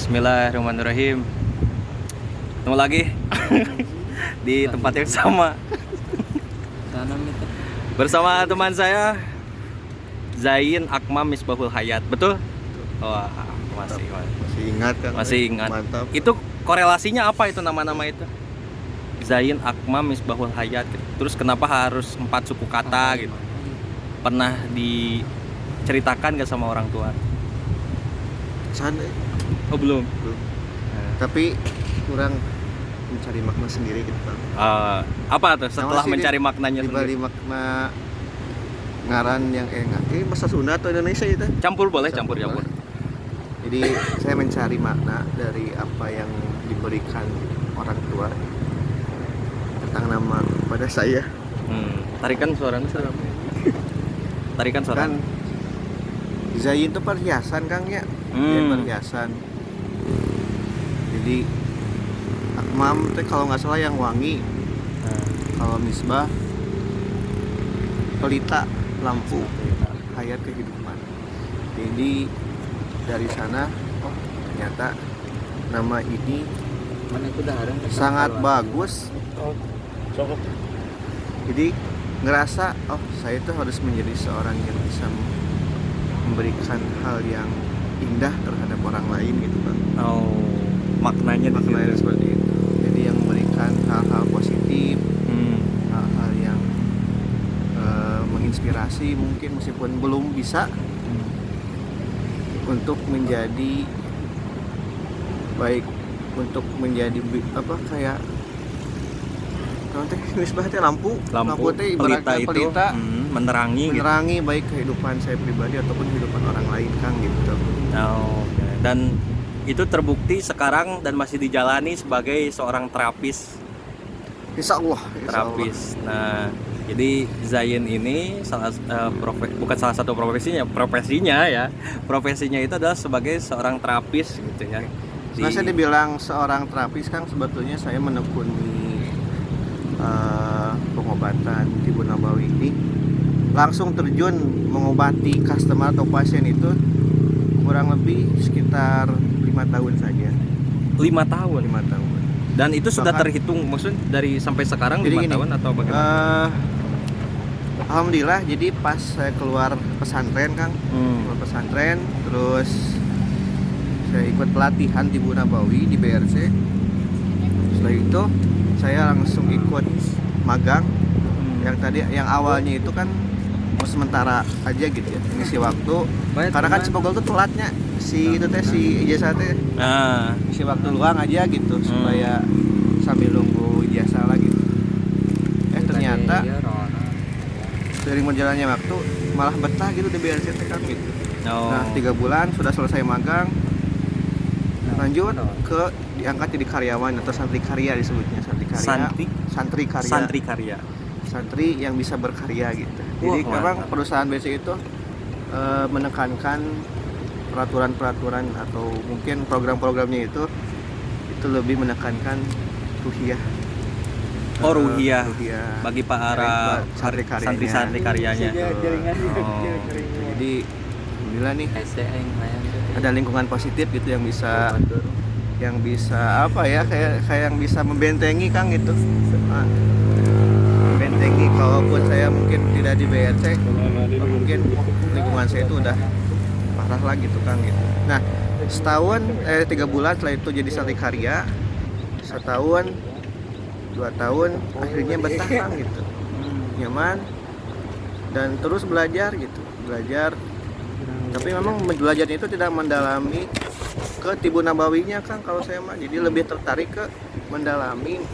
Bismillahirrahmanirrahim. Ketemu lagi di tempat yang sama bersama teman saya Zain Akmam Misbahul Hayat. Betul? Wah, masih ingat kan? Masih ingat. Mantap. Itu korelasinya apa itu nama-nama itu? Zain Akmam Misbahul Hayat. Terus kenapa harus 4 suku kata gitu? Pernah diceritakan gak sama orang tua? Sana. Oh, belum. Tapi kurang mencari makna sendiri gitu kan. Apa tuh setelah mencari maknanya di balik sendiri? makna ngaran yang ini bahasa Sunda atau Indonesia itu? Campur boleh, campur. Jadi saya mencari makna dari apa yang diberikan orang tua tentang nama kepada saya. Tarikan suaranya. Tarikan suara. Kan Zain itu perhiasan Kang ya. Zain perhiasan. Jadi Akmam itu kalau nggak salah yang wangi. Kalau Misbah pelita lampu hayat kehidupan. Jadi dari sana ternyata nama ini sangat bagus. Jadi ngerasa saya tuh harus menjadi seorang yang bisa memberikan hal yang indah terhadap orang lain gitu kan. Maknanya Seperti itu. Jadi yang memberikan hal-hal positif, hal-hal yang menginspirasi mungkin meskipun belum bisa untuk menjadi baik, untuk menjadi kayak misbah teh lampu teh ibaratnya pelita menerangi baik kehidupan saya pribadi ataupun kehidupan orang lain Kang gitu. Dan itu terbukti sekarang dan masih dijalani sebagai seorang terapis. Insya Allah. Terapis. Nah, jadi Zain ini bukan salah satu profesinya ya. Profesinya itu adalah sebagai seorang terapis gitu ya. Saya dibilang seorang terapis Kang, sebetulnya saya menekuni pengobatan Tibu Nabawi ini langsung terjun mengobati customer atau pasien itu kurang lebih sekitar 5 tahun saja. 5 tahun. Dan itu sudah terhitung maksud dari sampai sekarang 5 tahun atau bagaimana? Alhamdulillah, jadi pas saya keluar pesantren Kang, keluar pesantren, terus saya ikut pelatihan Tibu Nabawi di BRC. Setelah itu saya langsung ikut magang. Yang awalnya itu kan mau sementara aja gitu ya, ngisi waktu. Karena kan Cepogol tuh telatnya si ijazah teh. Isi waktu luang aja gitu supaya sambil nunggu ijazah lagi. Ternyata seiring berjalannya waktu malah betah gitu di BRC kan gitu. Nah, 3 bulan sudah selesai magang. Lanjut ke diangkat jadi karyawan atau santri karya disebutnya, santri yang bisa berkarya gitu. Jadi memang perusahaan BC itu menekankan peraturan atau mungkin program-programnya itu lebih menekankan ruhiyah. Ruhiyah bagi para santri karyanya. Jadi alhamdulillah nih ada lingkungan positif gitu yang bisa kayak yang bisa membentengi Kang gitu. Membentengi kalaupun saya mungkin tidak di BRC, mungkin lingkungan saya itu udah parah lah gitu Kang gitu. Nah, 3 bulan setelah itu jadi santri karya, 1 tahun 2 tahun akhirnya betah Kang gitu, nyaman dan terus belajar. Tapi memang belajarnya itu tidak mendalami ke Tibu Nabawinya Kang kalau saya mah, jadi lebih tertarik ke mendalami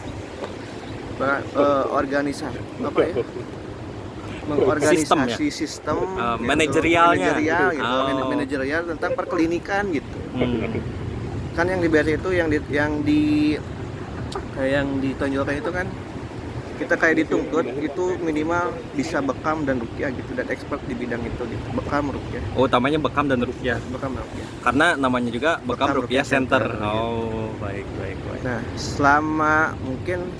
mengorganisasi sistem manajerialnya manajerial tentang perklinikan gitu. Kan yang di BRC itu yang ditonjolkan itu kan kita kayak dituntut itu minimal bisa bekam dan ruqyah gitu, dan expert di bidang itu gitu. Bekam ruqyah. Utamanya bekam dan ruqyah. Karena namanya juga Bekam Ruqyah Center. Baik. Nah, selama mungkin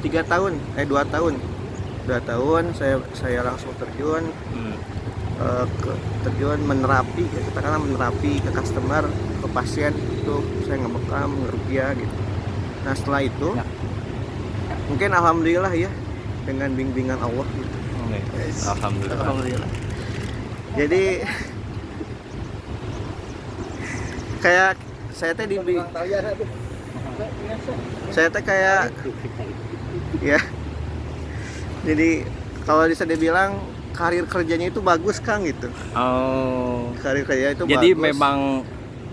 2 tahun saya langsung terjun terjun menerapi ya, katakanlah menerapi ke customer, ke pasien itu saya ngebekam ngerupiah gitu. Nah setelah itu mungkin alhamdulillah ya dengan bimbingan Allah gitu. Alhamdulillah. Jadi kayak saya teh kayak ya. Jadi kalau bisa dibilang karir kerjanya itu bagus Kang gitu. Oh. Karir kerja itu Jadi bagus. memang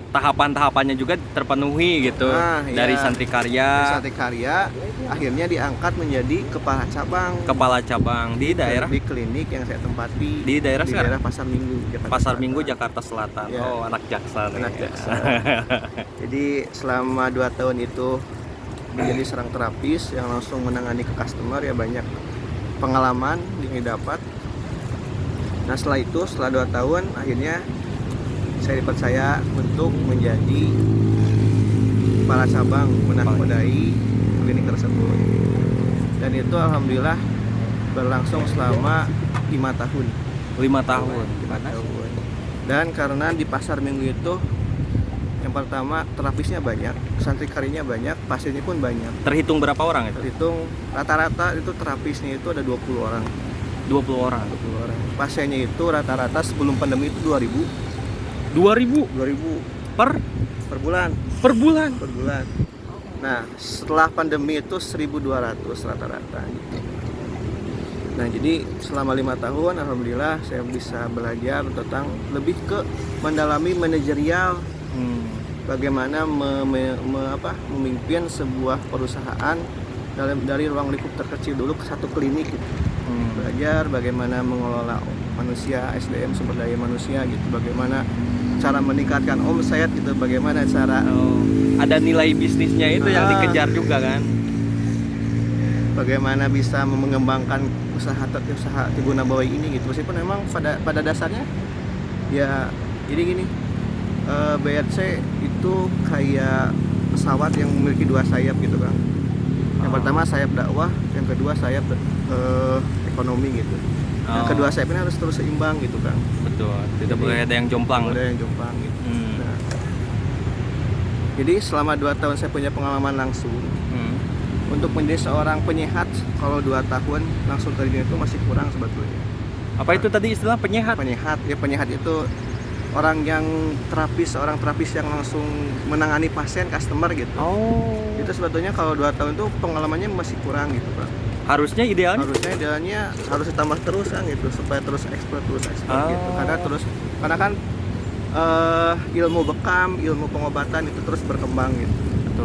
tahapan-tahapannya juga terpenuhi gitu. Dari iya. Santri Karya. Dari Santri Karya akhirnya diangkat menjadi kepala cabang Di daerah di klinik yang saya tempati di daerah sekarang? daerah Pasar Minggu Jakarta Pasar Selatan. Minggu Jakarta Selatan. Ya. Oh, anak jaksa nih. Anak jaksa. Jadi selama 2 tahun itu menjadi seorang terapis yang langsung menangani ke customer ya, banyak pengalaman yang didapat. Nah setelah 2 tahun akhirnya saya dipercaya untuk menjadi kepala cabang menakodai klinik tersebut, dan itu alhamdulillah berlangsung selama 5 tahun. 5 tahun. Dan karena di Pasar Minggu itu yang pertama terapisnya banyak, santri karyanya banyak, pasiennya pun banyak. Terhitung berapa orang itu? Terhitung rata-rata itu terapisnya itu ada 20 orang. 20 orang. Pasiennya itu rata-rata sebelum pandemi itu 2000 per bulan. per bulan. Nah, setelah pandemi itu 1.200 rata-rata gitu. Nah, jadi selama 5 tahun alhamdulillah saya bisa belajar tentang lebih ke mendalami manajerial. Bagaimana memimpin sebuah perusahaan dari ruang lingkup terkecil dulu ke satu klinik gitu. Belajar bagaimana mengelola manusia, SDM, sumber daya manusia gitu, bagaimana cara meningkatkan omset gitu, bagaimana cara ada nilai bisnisnya itu yang dikejar juga kan, bagaimana bisa mengembangkan usaha Tribun Nabawi ini gitu. Meskipun memang pada dasarnya ya jadi gini, BRC itu kayak pesawat yang memiliki 2 sayap gitu Kang. Yang pertama sayap dakwah, yang kedua sayap ekonomi gitu. Yang kedua sayap ini harus terus seimbang gitu Kang. Betul, tidak boleh ada yang jomplang. Ada yang jomplang gitu. Nah, jadi selama 2 tahun saya punya pengalaman langsung. Untuk menjadi seorang penyehat, kalau 2 tahun langsung terjun itu masih kurang sebetulnya. Apa itu tadi istilah penyehat? Penyehat itu orang yang seorang terapis yang langsung menangani pasien, customer gitu. Itu sebetulnya kalau 2 tahun itu pengalamannya masih kurang gitu Pak. Harusnya idealnya harus ditambah terus kan gitu, supaya terus ekspor gitu. Karena kan ilmu bekam, ilmu pengobatan itu terus berkembang gitu.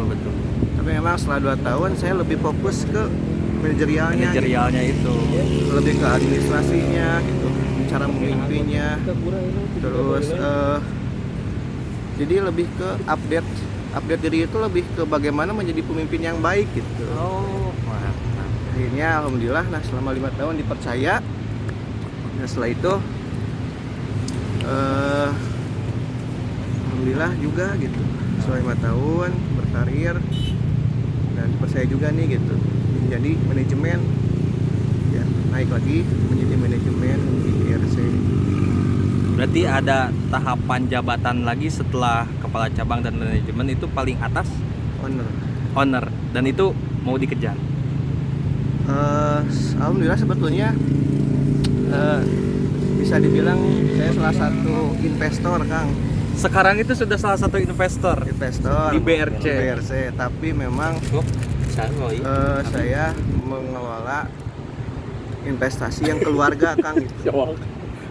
Betul. Tapi memang setelah 2 tahun saya lebih fokus ke manajerialnya itu. Lebih ke administrasinya gitu, cara memimpinnya. Terus jadi lebih ke update diri itu, lebih ke bagaimana menjadi pemimpin yang baik gitu. Akhirnya alhamdulillah selama 5 tahun dipercaya. Nah setelah itu alhamdulillah juga gitu, setelah 5 tahun berkarir dan dipercaya juga nih gitu menjadi manajemen ya, naik lagi menjadi manajemen di BRC. Berarti ada tahapan jabatan lagi setelah kepala cabang dan manajemen, itu paling atas owner, dan itu mau dikejar. Alhamdulillah sebetulnya bisa dibilang saya salah satu investor Kang. Sekarang itu sudah salah satu investor di BRC. Tapi memang saya mengelola investasi yang keluarga Kang gitu.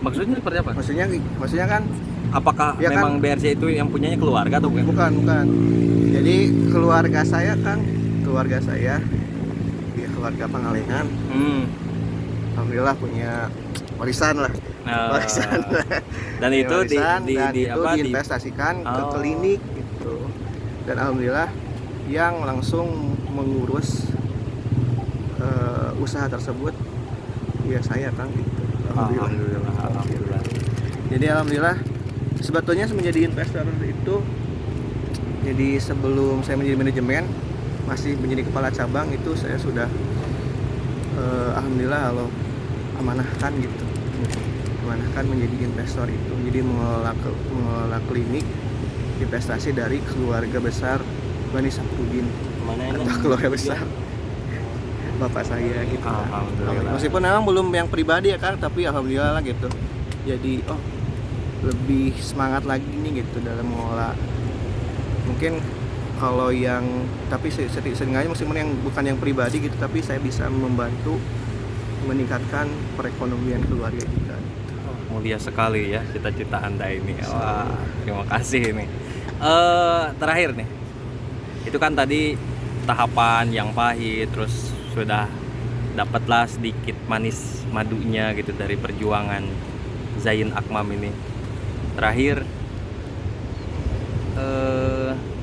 Maksudnya seperti apa? Maksudnya kan apakah ya memang kan, BRC itu yang punyanya keluarga atau bukan? Bukan. Jadi keluarga saya keluarga Pangalengan. Alhamdulillah punya warisan lah. Dan itu diinvestasikan ke klinik gitu. Dan alhamdulillah yang langsung mengurus usaha tersebut ya saya Kang gitu. Alhamdulillah. Jadi alhamdulillah sebetulnya menjadi investor itu, jadi sebelum saya menjadi manajemen, masih menjadi kepala cabang itu saya sudah alhamdulillah Allah amanahkan gitu. diamanahkan menjadi investor itu, jadi mengelola klinik investasi dari keluarga besar Bani Saprudin atau keluarga besar bapak saya gitu kan. Alhamdulillah. Meskipun memang belum yang pribadi ya Kang, tapi alhamdulillah lah gitu. Jadi lebih semangat lagi nih gitu dalam mengelola. Mungkin kalau yang tapi seringkali meskipun yang bukan yang pribadi gitu, tapi saya bisa membantu meningkatkan perekonomian keluarga juga. Mulia sekali ya cita-cita Anda ini. Wah, terima kasih nih. Terakhir nih, itu kan tadi tahapan yang pahit, terus sudah dapatlah sedikit manis madunya gitu dari perjuangan Zain Akmam ini. Terakhir,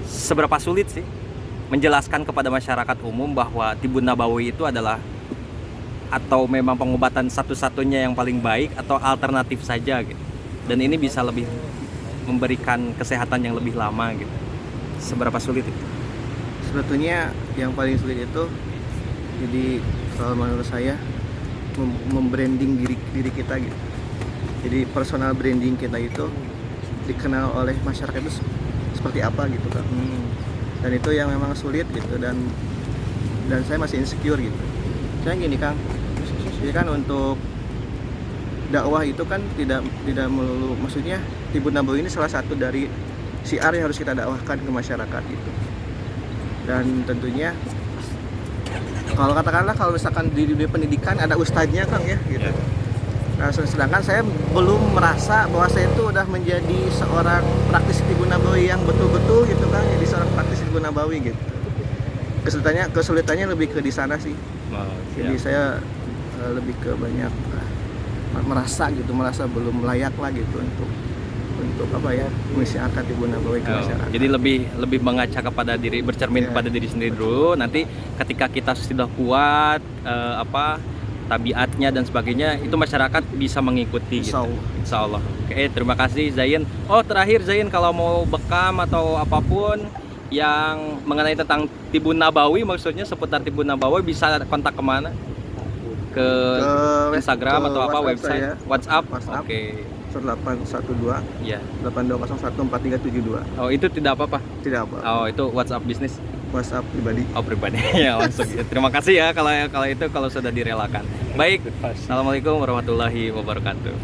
seberapa sulit sih menjelaskan kepada masyarakat umum bahwa Tibun Nabawi itu adalah, atau memang pengobatan satu-satunya yang paling baik, atau alternatif saja gitu, dan ini bisa lebih memberikan kesehatan yang lebih lama gitu. Seberapa sulit itu? Sebetulnya yang paling sulit itu, jadi kalau menurut saya membranding diri kita gitu. Jadi personal branding kita itu dikenal oleh masyarakat itu seperti apa gitu kan. Dan itu yang memang sulit gitu, dan saya masih insecure gitu. Saya gini Kang, jadi kan untuk dakwah itu kan tidak melulu, maksudnya Tibun Nabawi ini salah satu dari syiar yang harus kita dakwahkan ke masyarakat gitu. Dan tentunya kalau katakanlah kalau misalkan di dunia pendidikan ada ustadznya Kang ya gitu. Nah, sedangkan saya belum merasa bahwa saya itu udah menjadi seorang praktisi Tibun Nabawi yang betul-betul gitu Kang, jadi seorang praktisi Tibun Nabawi gitu. Kesulitannya lebih ke di sana sih. Jadi saya lebih ke banyak merasa belum layak lah gitu untuk apa ya, mensiarkan Tibun Nabawi ke masyarakat. Jadi lebih mengaca kepada diri, bercermin kepada diri sendiri dulu. Nanti ketika kita sudah kuat tabiatnya dan sebagainya, itu masyarakat bisa mengikuti gitu. Insya Allah. Oke, terima kasih Zain. Terakhir Zain, kalau mau bekam atau apapun yang mengenai tentang Tibun Nabawi, maksudnya seputar Tibun Nabawi, bisa kontak kemana? Ke Instagram atau apa, website? WhatsApp. Oke. 0812 ya 82014372. Itu tidak apa-apa? Tidak apa. Itu WhatsApp bisnis? WhatsApp pribadi. Pribadi ya langsung. Terima kasih ya kalau sudah direlakan. Baik. Assalamualaikum warahmatullahi wabarakatuh.